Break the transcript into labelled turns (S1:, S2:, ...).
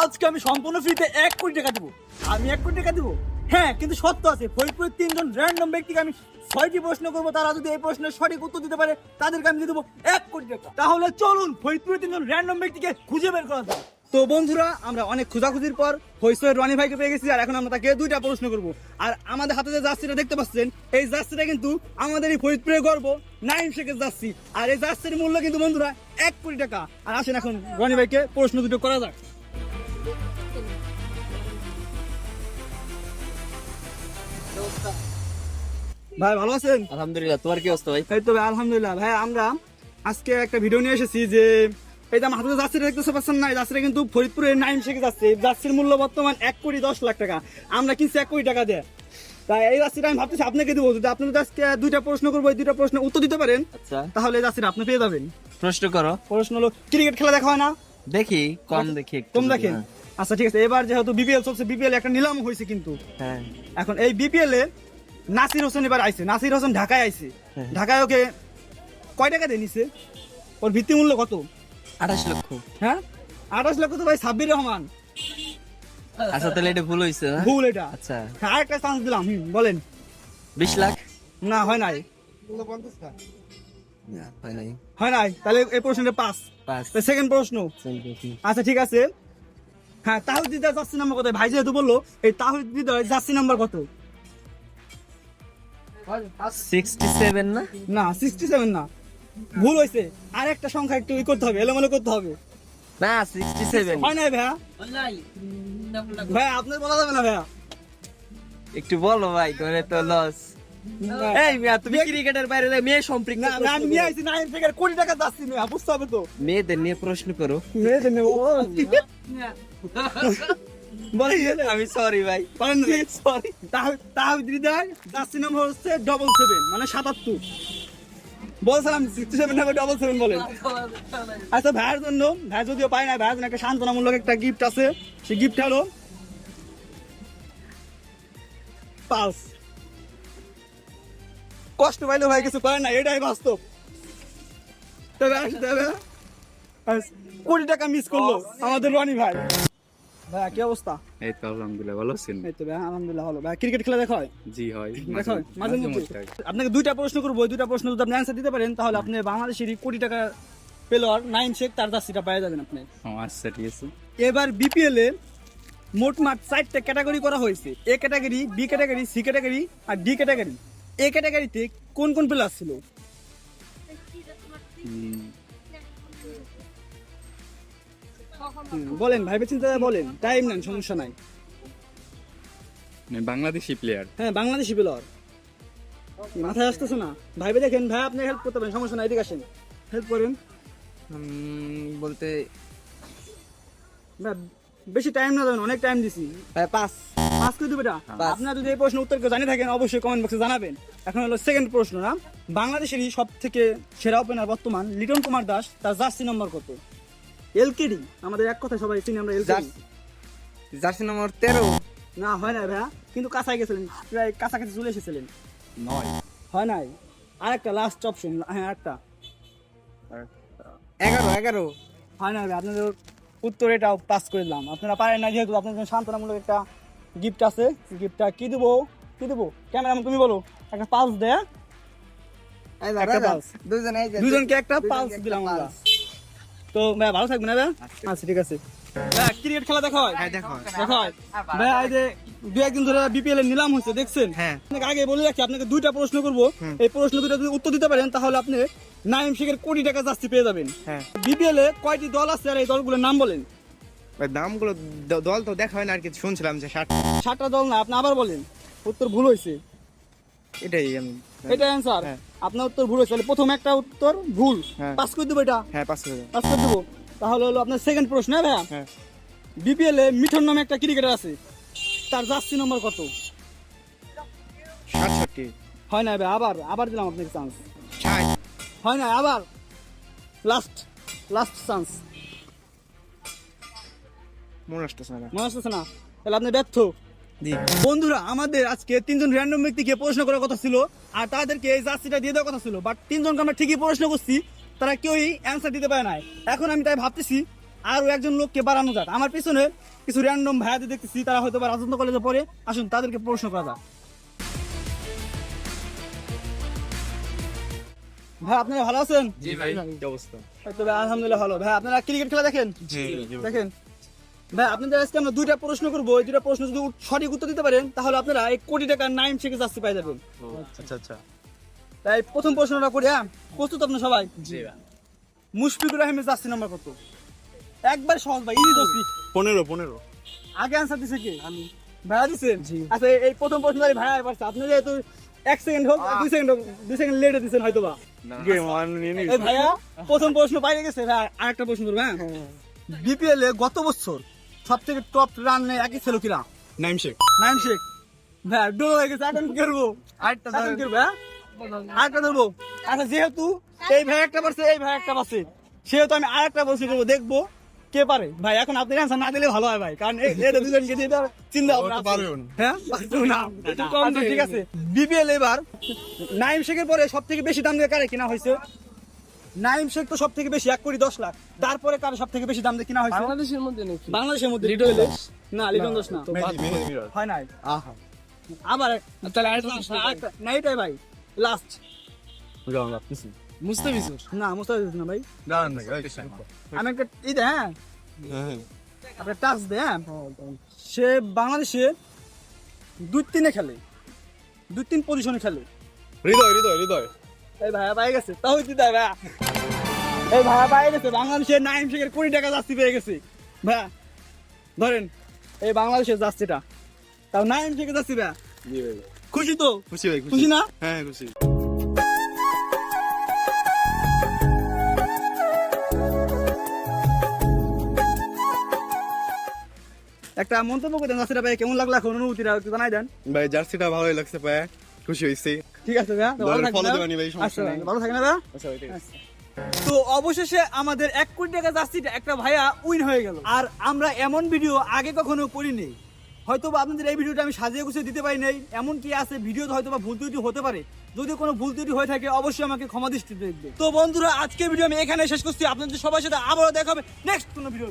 S1: আজকে আমি সম্পূর্ণ ফ্রিতে 1 কোটি টাকা দেবো। আমি 1 কোটি টাকা দেবো, হ্যাঁ, কিন্তু সত্য আছে। ফরিদপুরের 3 জন র্যান্ডম ব্যক্তিকে আমি 6টি প্রশ্ন করবো, তারা যদি এই প্রশ্নের সঠিক উত্তর দিতে পারে তাদেরকে আমি দিয়ে দেবো 1 কোটি টাকা। তাহলে চলুন ফরিদপুরের 3 জন র্যান্ডম ব্যক্তিকে খুঁজে বের করা যাক। তো বন্ধুরা, আমরা অনেক খোঁজাখুঁজির পর হইসের রনি ভাইকে পেয়ে গেছি, আর এখন আমরা তাকে 2টা প্রশ্ন করব। আর আমাদের হাতে যে জার্সিটা দেখতে পাচ্ছেন, এই জার্সিটা কিন্তু আমাদের এই ফরিদপুরের গর্ব নাইম শেখের জার্সি, আর এই জার্সির মূল্য কিন্তু বন্ধুরা 1 কোটি টাকা। আর আসেন এখন রনি ভাইকে প্রশ্ন দুটো করা যাক। ভাই ভালো আছেন?
S2: আলহামদুলিল্লাহ, তোমার কি অবস্থা ভাই?
S1: এই তো ভাই আলহামদুলিল্লাহ। ভাই আমরা আজকে একটা ভিডিও নিয়ে এসেছি যে এই যে আমার হাতে জার্সিটা দেখতে পাচ্ছেন না, এই জার্সিটা কিন্তু ফরিদপুরের নাইম শেখে যাচ্ছে। এই জার্সির মূল্য বর্তমান 1,10,00,000 টাকা। আমরা কিনছি 1 কোটি টাকা দিয়ে। তাই এই জার্সিটা আমি ভাবতেছি আপনাকে দেবো। যদি আপনি আজকে 2টা প্রশ্ন করবো, এই 2টা প্রশ্ন উত্তর দিতে পারেন,
S2: আচ্ছা,
S1: তাহলে এই জার্সিটা আপনি পেয়ে যাবেন।
S2: প্রশ্ন করো।
S1: প্রশ্ন হলো, ক্রিকেট খেলা দেখা হয় না?
S2: দেখি, কম দেখি একটু।
S1: কম দেখেন? আচ্ছা ঠিক আছে, এবার যেহেতু বিপিএল চলছে, বিপিএল একটা নিলাম হয়েছে কিন্তু।
S2: হ্যাঁ,
S1: এখন এই বিপিএল এ নাসির হোসেন এবার আইছে। নাসির হোসেন ঢাকায় আইছে।
S2: হ্যাঁ।
S1: ঢাকায় ওকে কয় টাকা দিয়ে নিছে? ওর ভিত্তি মূল্য কত?
S2: 28 লক্ষ।
S1: হ্যাঁ, 28 লক্ষ তো ভাই সাব্বির রহমান।
S2: আচ্ছা, তাহলে এটা ভুল হয়েছে না?
S1: ভুল এটা।
S2: আচ্ছা,
S1: হ্যাঁ, আরেকটা চান্স দিলাম। বলেন।
S2: 20 লাখ।
S1: না, হয় নাই।
S2: না, হয় নাই।
S1: হয় নাই, তাহলে এই প্রশ্নটা পাস।
S2: 5।
S1: সেকেন্ড প্রশ্ন। আচ্ছা ঠিক আছে, হ্যাঁ, তাহিদিদার জার্সি নাম্বার কত? ভাই যেহেতু বললো, এই তাহিদিদার জার্সি নাম্বার কত?
S2: 67 না?
S1: না, 67 না, ভুল হয়েছে। আর একটা সংখ্যা একটু করতে হবে, এলোমেলো করতে হবে।
S2: না, 67।
S1: হয় নাই ভাইয়া? ভাইয়া আপনার বলা যাবে না ভাইয়া।
S2: একটু বলো ভাই, করে তো লস। এই মিয়া, তুমি ক্রিকেটের বাইরে মেয়ে সম্পৃক্ত
S1: না, না, আমি নিয়ে আইছি 9 থেকে কোটি টাকা যাচ্ছি না, বুঝতে হবে তো।
S2: মেয়েদের নিয়ে প্রশ্ন করো।
S1: মেয়েদের নেবো। বলেন।
S2: আমি সরি ভাই,
S1: বলেন না।
S2: সরি।
S1: তাহিদিদার জার্সি নাম্বার হচ্ছে 77, মানে 77। বলছিলাম 67 না 77 বলেন। আচ্ছা, ভাইয়ের জন্য, ভাই যদিও পায় না, ভাইয়ের জন্য একটা সান্ত্বনামূলক একটা গিফট আছে। সেই গিফট হলো পালস। কষ্ট পাইলেও ভাই কিছু করে না, এটাই বাস্তব। কোটি টাকা মিস করলো আমাদের রনি ভাই। ভাইয়া কি অবস্থা?
S3: এই তো আলহামদুলিল্লাহ, ভালো আছেন?
S1: এই তো ভাই আলহামদুলিল্লাহ ভালো। ভাই ক্রিকেট খেলা দেখা হয়?
S3: জি হয়,
S1: দেখা হয় মাঝে মধ্যে। আপনাকে 2টা প্রশ্ন করবো, ওই 2টা প্রশ্ন যদি আপনি অ্যান্সার দিতে পারেন, তাহলে আপনি বাংলাদেশেরই কোটি টাকা প্লেয়ার নাইম শেখ তার জার্সিটা পেয়ে যাবেন আপনি।
S3: আচ্ছা ঠিক আছে।
S1: এবার বিপিএল এ মোটমাট 4টা ক্যাটাগরি করা হয়েছে। A category, B category, C category আর ডি ক্যাটাগরি। এ ক্যাটাগরিতে কোন কোন প্লেয়ার ছিল? বলেন, ভাইবে চিন্তা বলেন, টাইম নেন, সমস্যা নাই।
S3: বাংলাদেশি প্লেয়ার।
S1: হ্যাঁ, বাংলাদেশি প্লেয়ার। মাথায় আসতেছে না? ভাইবে দেখেন, ভাই আপনি হেল্প করতে পারেন, সমস্যা নাই, এদিকে আসেন, হেল্প করেন।
S2: বলতে
S1: ভাই বেশি টাইম না দেবেন, অনেক টাইম দিছি।
S2: ভাই 5।
S1: পাস করে দেবে এটা।
S2: পাস।
S1: আপনারা যদি এই প্রশ্ন উত্তর কেউ জানিয়ে থাকেন, অবশ্যই কমেন্ট বক্সে জানাবেন। এখন হলো সেকেন্ড প্রশ্ন। না, বাংলাদেশেরই সব থেকে সেরা ওপেনার বর্তমান লিটন কুমার দাস, তার জার্সি নাম্বার কত? এলকেডি, আমাদের এক কথা সবাই চিনি আমরা এলকেডি।
S2: জার্সি নম্বর 13।
S1: না, হয় না ভাইয়া, কিন্তু কাছাই গেছিলেন, প্রায় কাছাকাছি চলে এসেছিলেন।
S3: 9।
S1: হয় নাই, আরেকটা লাস্ট অপশন। হ্যাঁ, একটা
S2: 11।
S1: হয় না ভাই, আপনাদের উত্তর এটাও পাস করে দিলাম। আপনারা পারেন না, যেহেতু আপনাদের জন্য সান্ত্বনামূলক একটা গিফট আছে। গিফটটা কি দেবো? কি দেবো ক্যামেরাম্যান, তুমি বলো। একটা পালস দেয়া, একটা পালস, দুজনকে একটা পালস দিলাম আমরা। তো ভাই ভালো থাকবেন না ভাই? আচ্ছা ঠিক আছে। ভাই ক্রিকেট খেলা দেখা হয়? দেখা হয় ভাই। এই যে 2-1 দিন ধরে বিপিএল এর নিলাম হচ্ছে, দেখছেন?
S2: হ্যাঁ।
S1: আপনাকে আগে বলে রাখি, আপনাকে 2টা প্রশ্ন করবো। এই প্রশ্ন 2টা যদি উত্তর দিতে পারেন, তাহলে আপনি নাইম শেখের কোটি টাকা জার্সি পেয়ে যাবেন।
S2: হ্যাঁ।
S1: বিপিএল এ কয়টি দল আছে, আর এই দলগুলোর নাম বলেন।
S2: ভাই নামগুলো দল তো দেখা হয় না, আর কি শুনছিলাম যে
S1: 7টা দল না, আপনি আবার বলেন। উত্তর ভুল হয়েছে,
S2: এটাই আমি।
S1: এটা অ্যান্সার।
S2: হ্যাঁ।
S1: আপনার উত্তর ভুল হয়েছে, তাহলে প্রথম একটা উত্তর ভুল।
S2: হ্যাঁ।
S1: পাস করে দেবো এটা।
S2: হ্যাঁ, 5 করে।
S1: পাস করে দেবো। তাহলে হলো আপনার সেকেন্ড প্রশ্ন। হ্যাঁ ভাইয়া,
S2: হ্যাঁ।
S1: বিপিএল এ মিঠন নামে একটা ক্রিকেটার আছে, তার জার্সি নম্বর কত?
S2: 67।
S1: হয় না ভাই, আবার দিলাম আপনাকে চান্স।
S2: 60।
S1: হয় না, আবার লাস্ট চান্স।
S2: মনে আসতেছে না।
S1: মনে আসতেছে না? তাহলে আপনি ব্যর্থ। বন্ধুরা, আমাদের আজকে 3 জন র্যান্ডম ব্যক্তিকে প্রশ্ন করার কথা ছিল, আর তাদেরকে এই জার্সিটা দিয়ে দেওয়ার কথা ছিল। বাট 3 জনকে আমরা ঠিকই প্রশ্ন করছি, তারা কেউই অ্যান্সার দিতে পারে নাই। এখন আমি তাই ভাবতেছি, আরো একজন লোককে বাড়ানো যাক। আমার পিছনে কিছু র্যান্ডম ভাইয়াদের দেখতেছি, তারা হয়তো বা রাজেন্দ্র কলেজে পড়ে। আসুন তাদেরকে প্রশ্ন করা যাক। ভাই আপনারা ভালো আছেন?
S3: জি ভাই কি অবস্থা?
S1: হয়তো ভাই আলহামদুলিল্লাহ ভালো। ভাই আপনারা ক্রিকেট খেলা দেখেন?
S3: জি
S1: দেখেন ভাই, আপনাদের আজকে আমরা দুইটা প্রশ্ন করবো। এই দুইটা প্রশ্ন যদি সঠিক উত্তর দিতে পারেন তাহলে আপনারা 1 কোটি টাকার নাইম শেখে জার্সি পাই যাবেন।
S3: আচ্ছা আচ্ছা
S1: তাই প্রথম প্রশ্নটা করি, হ্যাঁ প্রস্তুত আপনার সবাই?
S3: জি ভাই
S1: মুশফিকুর রহিমের জার্সি নাম্বার কত? একবার সহজ ভাই, ইজি দোস্তি।
S3: 15
S1: আগে আনসার দিছে কি? আমি। ভাইয়া দিছেন? আচ্ছা এই প্রথম প্রশ্নটাই ভাইয়া পারছে। আপনি যেহেতু 1 সেকেন্ড হোক 2 সেকেন্ড হোক 2 সেকেন্ড লেটে দিছেন হয়তো বা।
S3: গেম ওয়ান নিয়ে
S1: এই ভাইয়া প্রথম প্রশ্ন পাইয়ে গেছে। ভাই আরেকটা প্রশ্ন করবো, হ্যাঁ বিপিএল এ গত বছর সবথেকে টপ রান একই ছিল কিনা?
S3: নাইম শেখ
S1: নাইম শেখ। ভাই ডোল হয়ে গেছে, এখন কি করবো?
S3: আরেকটা
S1: এখন কি করবো? হ্যাঁ আরেকটা ধরবো। আচ্ছা যেহেতু এই ভাই একটা পারছে, এই ভাই একটা পারছে, সেহেতু আমি আরেকটা প্রশ্ন করবো, দেখবো কে পারে। ভাই এখন আপনি অ্যান্সার না দিলে ভালো হয় ভাই, কারণ এটা দুজনকে দিয়ে দেওয়ার চিন্তা ভাবনা আছে। হ্যাঁ পারছো না? আচ্ছা, ঠিক আছে। বিপিএল এবার নাইম শেখের পরে সব থেকে বেশি দাম দিয়ে কারে কিনা হয়েছে? নাইম শেখ তো সব থেকে বেশি 1 কোটি 10 লাখ। তারপরে কারে সব থেকে বেশি দাম দিয়ে কিনা হয়েছে?
S2: বাংলাদেশের মধ্যে নাকি?
S1: বাংলাদেশের মধ্যে
S2: লিটন দাস?
S1: না, লিটন দাস না, হয় নাই। আবার
S2: তাহলে
S1: আরেকটা- না এটাই ভাই লাস্ট।
S2: মুস্তাফিজুর?
S1: না মুস্তাফিজ না ভাই, আমি একটা হ্যাঁ আপনার টাচ দে। হ্যাঁ সে বাংলাদেশে 2-3 খেলে, 2-3 পজিশনে খেলে।
S3: হৃদয়
S1: এই ভাইয়া পাই গেছে, তাও দিতে ভাইয়া। এই ভাইয়া পাই গেছে, বাংলাদেশের নাইম শেখের 1 কোটি টাকা জার্সি পেয়ে গেছে। ভাইয়া ধরেন এই বাংলাদেশের জার্সিটা, তাও নাইম শেখের জার্সি। ভাইয়া
S3: জি ভাই
S1: খুশি তো?
S3: খুশি ভাই
S1: খুশি না?
S3: হ্যাঁ খুশি
S1: একটা মন্তব্য করতেন জার্সিটা ভাই, কেমন লাগলো এখন অনুভূতিটা একটু জানাই দেন।
S3: ভাই জার্সিটা ভালোই লাগছে পায়ে খুশি হইছি
S1: ঠিক আছে ভাইয়া, ভালো থাকবেন।
S3: ফলো দিবানি ভাই সমস্যা
S1: আচ্ছা,
S3: নাই
S1: ভালো থাকেন ভাইয়া।
S3: আচ্ছা ভাই ঠিক আছে
S1: তো অবশেষে আমাদের 1 কোটি টাকা জার্সিটা একটা ভাইয়া উইন হয়ে গেল। আর আমরা এমন ভিডিও আগে কখনো করিনি। হয়তো বা আপনাদের এই ভিডিওটা আমি সাজিয়ে গুছিয়ে দিতে পারি নাই, এমন কি আছে ভিডিওতে হয়তো বা ভুল ত্রুটি হতে পারে। যদি কোনো ভুল ত্রুটি হয়ে থাকে অবশ্যই আমাকে ক্ষমা দৃষ্টিতে দেখবে। তো বন্ধুরা আজকের ভিডিও আমি এখানে শেষ করছি। আপনাদের সবার সাথে আবারও দেখা হবে নেক্সট কোনো ভিডিও।